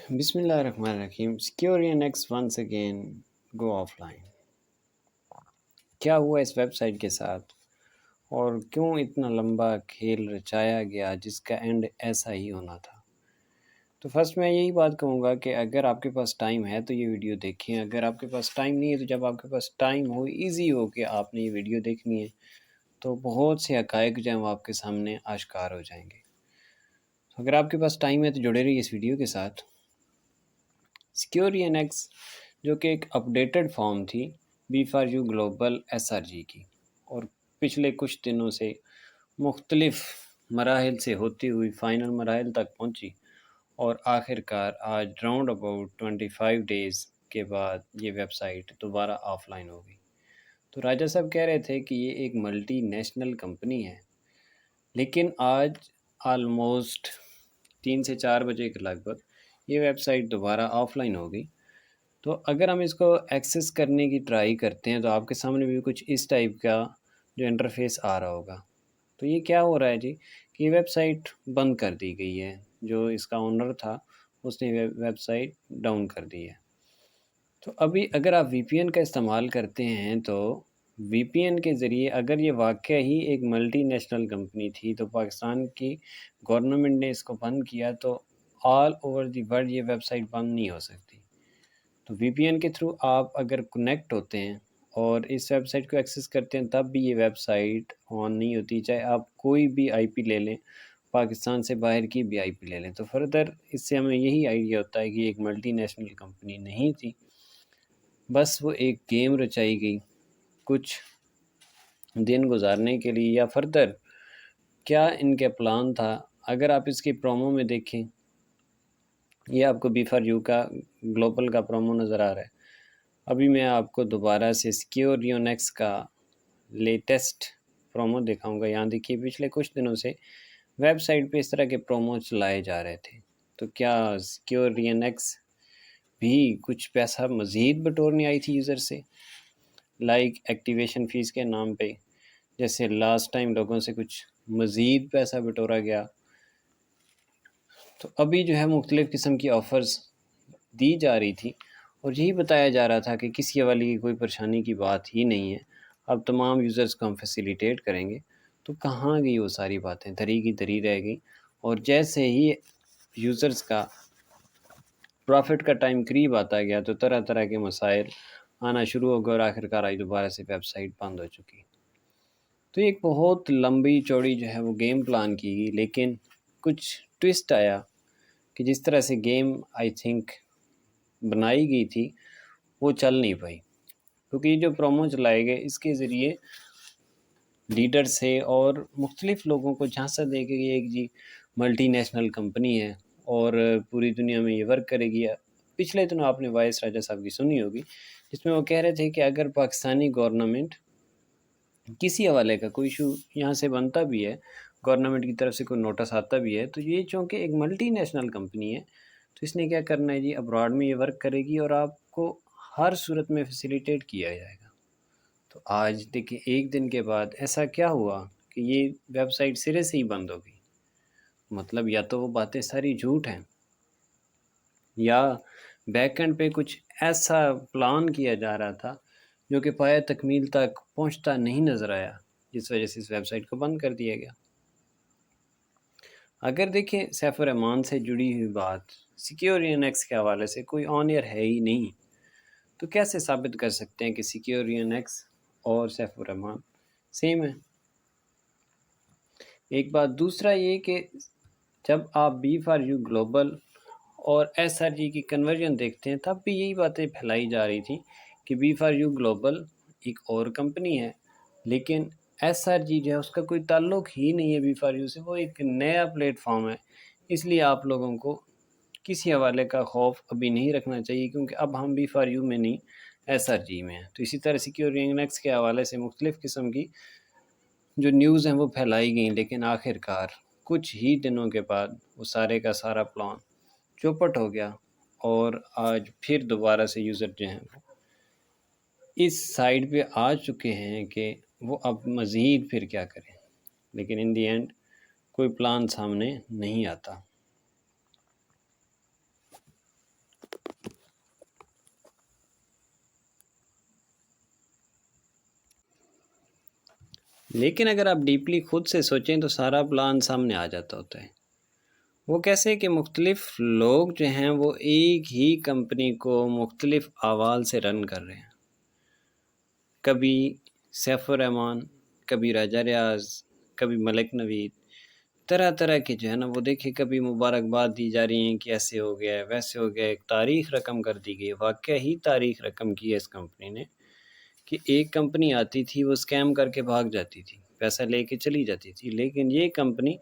بسم اللہ الرحمن الرحیم secure your next once again go offline. کیا ہوا اس ویب سائٹ کے ساتھ اور کیوں اتنا لمبا کھیل رچایا گیا جس کا اینڈ ایسا ہی ہونا تھا؟ تو فرسٹ میں یہی بات کہوں گا کہ اگر آپ کے پاس ٹائم ہے تو یہ ویڈیو دیکھیں. اگر آپ کے پاس ٹائم نہیں ہے تو جب آپ کے پاس ٹائم ہو، ایزی ہو کہ آپ نے یہ ویڈیو دیکھنی ہے، تو بہت سے حقائق جو ہیں وہ آپ کے سامنے آشکار ہو جائیں گے. اگر آپ کے پاس ٹائم ہے تو جڑے رہیے اس ویڈیو کے ساتھ. سیکیور این ایکس جو کہ ایک اپڈیٹڈ فارم تھی B for you global S R G کی، اور پچھلے کچھ دنوں سے مختلف مراحل سے ہوتی ہوئی فائنل مراحل تک پہنچی، اور آخر کار آج راؤنڈ اباؤٹ 25 ڈیز کے بعد یہ ویب سائٹ دوبارہ آف لائن ہو گئی. تو راجہ صاحب کہہ رہے تھے کہ یہ ایک ملٹی نیشنل کمپنی ہے، لیکن آج آلموسٹ 3 سے 4 بجے کے لگ بھگ یہ ویب سائٹ دوبارہ آف لائن ہو گئی. تو اگر ہم اس کو ایکسیس کرنے کی ٹرائی کرتے ہیں تو آپ کے سامنے بھی کچھ اس ٹائپ کا جو انٹرفیس آ رہا ہوگا. تو یہ کیا ہو رہا ہے جی کہ یہ ویب سائٹ بند کر دی گئی ہے. جو اس کا اونر تھا اس نے ویب سائٹ ڈاؤن کر دی ہے. تو ابھی اگر آپ وی پی این کا استعمال کرتے ہیں تو وی پی این کے ذریعے اگر یہ واقعہ ہی ایک ملٹی نیشنل کمپنی تھی تو پاکستان کی گورنمنٹ نے اس کو بند کیا تو آل اوور دی ورلڈ یہ ویب سائٹ بند نہیں ہو سکتی. تو وی پی این کے تھرو آپ اگر کنیکٹ ہوتے ہیں اور اس ویب سائٹ کو ایکسیس کرتے ہیں تب بھی یہ ویب سائٹ آن نہیں ہوتی، چاہے آپ کوئی بھی آئی پی لے لیں، پاکستان سے باہر کی بھی آئی پی لے لیں. تو فردر اس سے ہمیں یہی آئیڈیا ہوتا ہے کہ یہ ایک ملٹی نیشنل کمپنی نہیں تھی، بس وہ ایک گیم رچائی گئی کچھ دن گزارنے کے لیے، یا فردر کیا ان کے پلان تھا. اگر آپ اس کی پرومو میں دیکھیں، یہ آپ کو بی فار یو کا گلوبل کا پرومو نظر آ رہا ہے. ابھی میں آپ کو دوبارہ سے سیکیور یونیکس کا لیٹسٹ پرومو دکھاؤں گا. یہاں دیکھیے پچھلے کچھ دنوں سے ویب سائٹ پہ اس طرح کے پرومو چلائے جا رہے تھے. تو کیا سیکیور یونیکس بھی کچھ پیسہ مزید بٹورنے آئی تھی یوزر سے، لائک ایکٹیویشن فیس کے نام پہ، جیسے لاسٹ ٹائم لوگوں سے کچھ مزید پیسہ بٹورا گیا. تو ابھی جو ہے مختلف قسم کی آفرز دی جا رہی تھی اور یہی بتایا جا رہا تھا کہ کسی حوالے کی کوئی پریشانی کی بات ہی نہیں ہے، اب تمام یوزرز کو ہم فیسیلیٹیٹ کریں گے. تو کہاں گئی وہ ساری باتیں؟ دری کی دری رہ گئی. اور جیسے ہی یوزرز کا پروفٹ کا ٹائم قریب آتا گیا تو طرح طرح کے مسائل آنا شروع ہو گئے، اور آخر کار آج دوبارہ سے ویب سائٹ بند ہو چکی. تو ایک بہت لمبی چوڑی جو ہے وہ گیم پلان کی گئی، لیکن کچھ ٹوسٹ آیا کہ جس طرح سے گیم آئی تھنک بنائی گئی تھی وہ چل نہیں پائی، کیونکہ یہ جو پرومو چلائے گئے اس کے ذریعے لیڈر سے اور مختلف لوگوں کو جھانسا دے کے یہ ایک جی ملٹی نیشنل کمپنی ہے اور پوری دنیا میں یہ ورک کرے گی. پچھلے دنوں آپ نے وائس راجہ صاحب کی سنی ہوگی، جس میں وہ کہہ رہے تھے کہ اگر پاکستانی گورنمنٹ کسی حوالے کا کوئی ایشو یہاں سے بنتا بھی ہے، گورنمنٹ کی طرف سے کوئی نوٹس آتا بھی ہے، تو یہ چونکہ ایک ملٹی نیشنل کمپنی ہے تو اس نے کیا کرنا ہے جی، ابراڈ میں یہ ورک کرے گی اور آپ کو ہر صورت میں فیسیلیٹیٹ کیا جائے گا. تو آج دیکھیں ایک دن کے بعد ایسا کیا ہوا کہ یہ ویب سائٹ سرے سے ہی بند ہو گئی. مطلب یا تو وہ باتیں ساری جھوٹ ہیں، یا بیک اینڈ پہ کچھ ایسا پلان کیا جا رہا تھا جو کہ پایہ تکمیل تک پہنچتا نہیں نظر آیا، جس وجہ سے اس ویب سائٹ کو بند کر دیا گیا. اگر دیکھیں سیف الرحمان سے جڑی ہوئی بات سیکیور یونیکس کے حوالے سے کوئی آن ایئر ہے ہی نہیں، تو کیسے ثابت کر سکتے ہیں کہ سیکیور یونیکس اور سیف الرحمان سیم ہے؟ ایک بات. دوسرا یہ کہ جب آپ بی فار یو گلوبل اور ایس آر جی کی کنورژن دیکھتے ہیں تب بھی یہی باتیں پھیلائی جا رہی تھیں کہ بی فار یو گلوبل ایک اور کمپنی ہے، لیکن ایس آر جی جو ہے اس کا کوئی تعلق ہی نہیں ہے بی فار یو سے، وہ ایک نیا پلیٹ فارم ہے. اس لیے آپ لوگوں کو کسی حوالے کا خوف ابھی نہیں رکھنا چاہیے، کیونکہ اب ہم بی فار یو میں نہیں ایس آر جی میں ہیں. تو اسی طرح سیکیور یونیکس کے حوالے سے مختلف قسم کی جو نیوز ہیں وہ پھیلائی گئیں، لیکن آخر کار کچھ ہی دنوں کے بعد وہ سارے کا سارا پلان چوپٹ ہو گیا، اور آج پھر دوبارہ سے یوزر جو ہیں وہ اس سائٹ پہ آ چکے ہیں کہ وہ اب مزید پھر کیا کریں. لیکن ان دی اینڈ کوئی پلان سامنے نہیں آتا. لیکن اگر آپ ڈیپلی خود سے سوچیں تو سارا پلان سامنے آ جاتا ہوتا ہے۔ وہ کیسے کہ مختلف لوگ جو ہیں وہ ایک ہی کمپنی کو مختلف آواز سے رن کر رہے ہیں، کبھی سیف الرحمان، کبھی راجہ ریاض، کبھی ملک نوید، طرح طرح کے جو ہے نا وہ دیکھیں، کبھی مبارکباد دی جا رہی ہیں کہ ایسے ہو گیا ہے ویسے ہو گیا ہے، ایک تاریخ رقم کر دی گئی ہے۔ واقعہ ہی تاریخ رقم کی ہے اس کمپنی نے، کہ ایک کمپنی آتی تھی وہ اسکیم کر کے بھاگ جاتی تھی، پیسہ لے کے چلی جاتی تھی، لیکن یہ کمپنی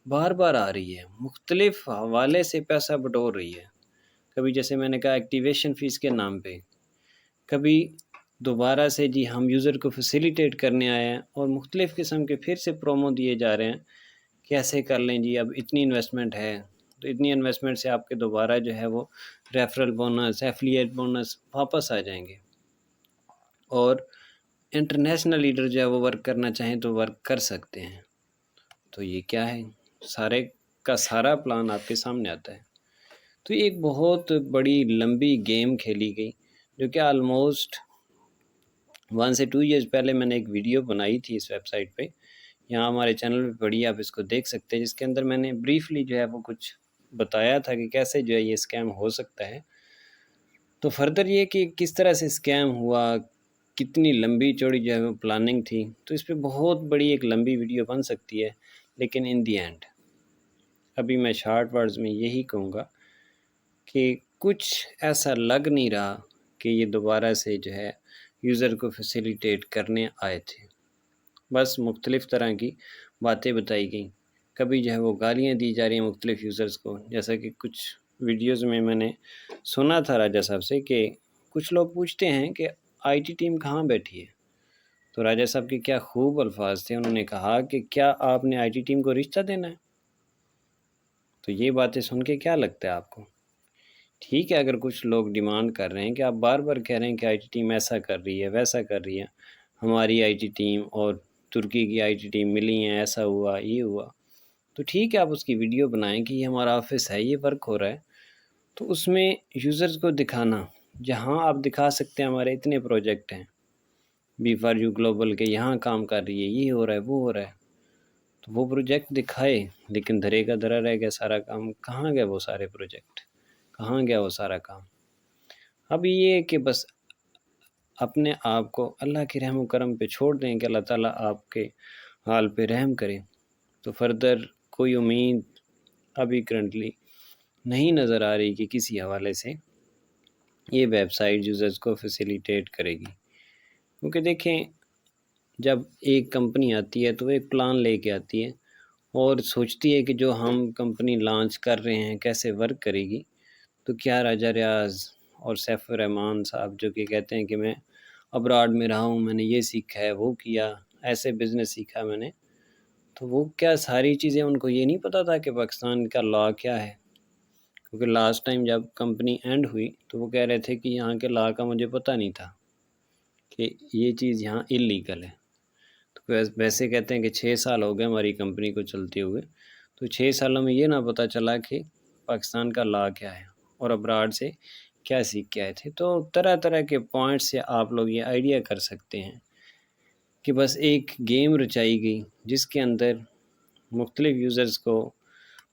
بار بار آ رہی ہے، مختلف حوالے سے پیسہ بٹور رہی ہے، کبھی جیسے میں نے کہا ایکٹیویشن فیس کے نام پہ، کبھی دوبارہ سے جی ہم یوزر کو فیسیلیٹیٹ کرنے آئے ہیں، اور مختلف قسم کے پھر سے پرومو دیے جا رہے ہیں کہ ایسے کر لیں جی، اب اتنی انویسٹمنٹ ہے تو اتنی انویسٹمنٹ سے آپ کے دوبارہ جو ہے وہ ریفرل بونس، ایفلیٹ بونس واپس آ جائیں گے، اور انٹرنیشنل لیڈر جو ہے وہ ورک کرنا چاہیں تو ورک کر سکتے ہیں۔ تو یہ کیا ہے، سارے کا سارا پلان آپ کے سامنے آتا ہے۔ تو یہ ایک بہت بڑی لمبی گیم کھیلی گئی، جو کہ آلموسٹ 1 سے 2 ایئرز پہلے میں نے ایک ویڈیو بنائی تھی اس ویب سائٹ پہ، یہاں ہمارے چینل پہ پڑھی، آپ اس کو دیکھ سکتے ہیں، جس کے اندر میں نے بریفلی جو ہے وہ کچھ بتایا تھا کہ کیسے جو ہے یہ اسکیم ہو سکتا ہے۔ تو فردر یہ کہ کس طرح سے اسکیم ہوا، کتنی لمبی چوڑی جو ہے وہ پلاننگ تھی، تو اس پہ بہت بڑی ایک لمبی ویڈیو بن سکتی ہے، لیکن ان دی اینڈ ابھی میں شارٹ ورڈز میں یہی کہوں گا کہ کچھ ایسا لگ نہیں رہا کہ یہ دوبارہ سے جو ہے یوزر کو فیسیلیٹیٹ کرنے آئے تھے، بس مختلف طرح کی باتیں بتائی گئیں، کبھی جو ہے وہ گالیاں دی جا رہی ہیں مختلف یوزرز کو، جیسا کہ کچھ ویڈیوز میں نے سنا تھا راجہ صاحب سے کہ کچھ لوگ پوچھتے ہیں کہ آئی ٹی ٹیم کہاں بیٹھی ہے، تو راجہ صاحب کے کیا خوب الفاظ تھے، انہوں نے کہا کہ کیا آپ نے آئی ٹی ٹیم کو رشتہ دینا ہے؟ تو یہ باتیں سن کے کیا لگتا ہے آپ کو؟ ٹھیک ہے، اگر کچھ لوگ ڈیمانڈ کر رہے ہیں کہ آپ بار بار کہہ رہے ہیں کہ آئی ٹی ٹیم ایسا کر رہی ہے ویسا کر رہی ہے، ہماری آئی ٹی ٹیم اور ترکی کی آئی ٹی ٹیم ملی ہیں، ایسا ہوا یہ ہوا، تو ٹھیک ہے آپ اس کی ویڈیو بنائیں کہ یہ ہمارا آفس ہے، یہ ورک ہو رہا ہے، تو اس میں یوزرز کو دکھانا، جہاں آپ دکھا سکتے ہیں ہمارے اتنے پروجیکٹ ہیں بی فار یو گلوبل کے، یہاں کام کر رہی ہے، یہ ہو رہا ہے وہ ہو رہا ہے، تو وہ پروجیکٹ دکھائے، لیکن دھرے کا دھرا رہ گیا سارا کام، کہاں گئے وہ سارے پروجیکٹ، کہاں گیا وہ سارا کام؟ اب یہ ہے کہ بس اپنے آپ کو اللہ کے رحم و کرم پہ چھوڑ دیں کہ اللہ تعالیٰ آپ کے حال پہ رحم کرے، تو فردر کوئی امید ابھی کرنٹلی نہیں نظر آ رہی کہ کسی حوالے سے یہ ویب سائٹ یوزرز کو فیسیلیٹیٹ کرے گی، کیونکہ دیکھیں جب ایک کمپنی آتی ہے تو وہ ایک پلان لے کے آتی ہے اور سوچتی ہے کہ جو ہم کمپنی لانچ کر رہے ہیں کیسے ورک کرے گی، تو کیا راجہ ریاض اور سیف الرحمان صاحب جو کہ کہتے ہیں کہ میں ابراڈ میں رہا ہوں، میں نے یہ سیکھا ہے وہ کیا، ایسے بزنس سیکھا میں نے، تو وہ کیا ساری چیزیں ان کو یہ نہیں پتہ تھا کہ پاکستان کا لا کیا ہے؟ کیونکہ لاسٹ ٹائم جب کمپنی اینڈ ہوئی تو وہ کہہ رہے تھے کہ یہاں کے لا کا مجھے پتہ نہیں تھا کہ یہ چیز یہاں اللیگل ہے، تو ویسے کہتے ہیں کہ 6 سال ہو گئے ہماری کمپنی کو چلتے ہوئے، تو 6 سالوں میں یہ نہ پتہ چلا کہ پاکستان کا لا کیا ہے اور ابراڈ سے کیا سیکھ کے آئے تھے۔ تو طرح طرح کے پوائنٹ سے آپ لوگ یہ آئیڈیا کر سکتے ہیں کہ بس ایک گیم رچائی گئی جس کے اندر مختلف یوزرز کو،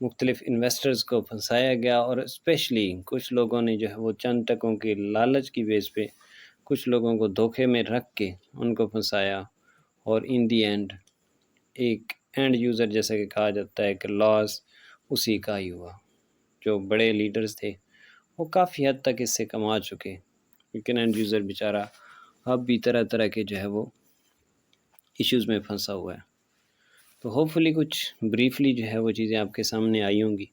مختلف انویسٹرز کو پھنسایا گیا، اور اسپیشلی کچھ لوگوں نے جو ہے وہ چند ٹکوں کے لالچ کی بیس پہ کچھ لوگوں کو دھوکے میں رکھ کے ان کو پھنسایا، اور ان دی اینڈ ایک اینڈ یوزر جیسا کہ کہا جاتا ہے کہ لاس اسی کا ہی ہوا۔ جو بڑے لیڈرز تھے وہ کافی حد تک اس سے کما چکے، لیکن اینڈ یوزر بیچارہ اب بھی طرح طرح کے جو ہے وہ ایشوز میں پھنسا ہوا ہے۔ تو ہوپ فلی کچھ بریفلی جو ہے وہ چیزیں آپ کے سامنے آئی ہوں گی،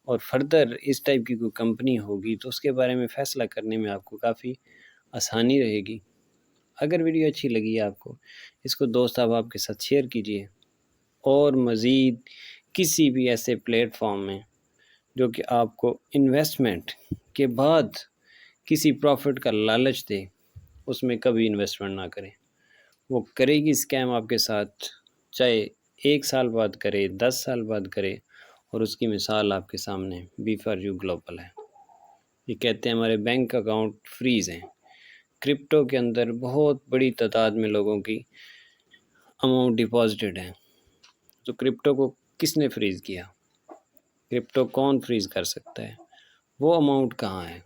اور فردر اس ٹائپ کی کوئی کمپنی ہوگی تو اس کے بارے میں فیصلہ کرنے میں آپ کو کافی آسانی رہے گی۔ اگر ویڈیو اچھی لگی ہے آپ کو، اس کو دوست احباب کے ساتھ شیئر کیجیے، اور مزید کسی بھی ایسے پلیٹ فارم میں جو کہ آپ کو انویسٹمنٹ کے بعد کسی پروفٹ کا لالچ دے، اس میں کبھی انویسٹمنٹ نہ کریں، وہ کرے گی اسکیم آپ کے ساتھ، چاہے 1 سال بعد کرے 10 سال بعد کرے، اور اس کی مثال آپ کے سامنے بی فار یو گلوبل ہے۔ یہ کہتے ہیں ہمارے بینک اکاؤنٹ فریز ہیں، کرپٹو کے اندر بہت بڑی تعداد میں لوگوں کی اماؤنٹ ڈپازٹڈ ہیں. تو کرپٹو کو کس نے فریز کیا؟ کرپٹو کون فریز کر سکتا ہے؟ وہ اماؤنٹ کہاں ہے؟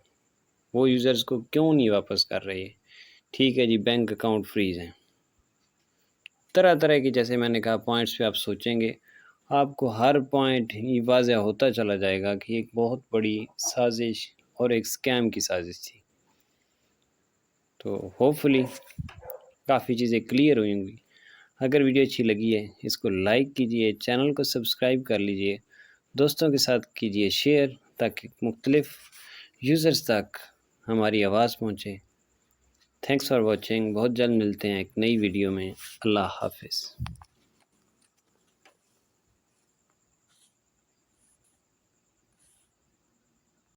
وہ یوزرز کو کیوں نہیں واپس کر رہی ہے؟ ٹھیک ہے جی، بینک اکاؤنٹ فریز ہیں. طرح طرح کی، جیسے میں نے کہا، پوائنٹس پہ آپ سوچیں گے، آپ کو ہر پوائنٹ ہی واضح ہوتا چلا جائے گا کہ ایک بہت بڑی سازش اور ایک اسکیم کی سازش تھی. تو ہوپ فلی کافی چیزیں کلیئر ہوئی ہوں گی. اگر ویڈیو اچھی لگی ہے اس کو لائک کیجئے، چینل کو سبسکرائب کر لیجئے، دوستوں کے ساتھ کیجئے شیئر تاکہ مختلف یوزرز تک ہماری آواز پہنچے. Thanks for watching. بہت جلد ملتے ہیں ایک نئی ویڈیو میں. اللہ حافظ.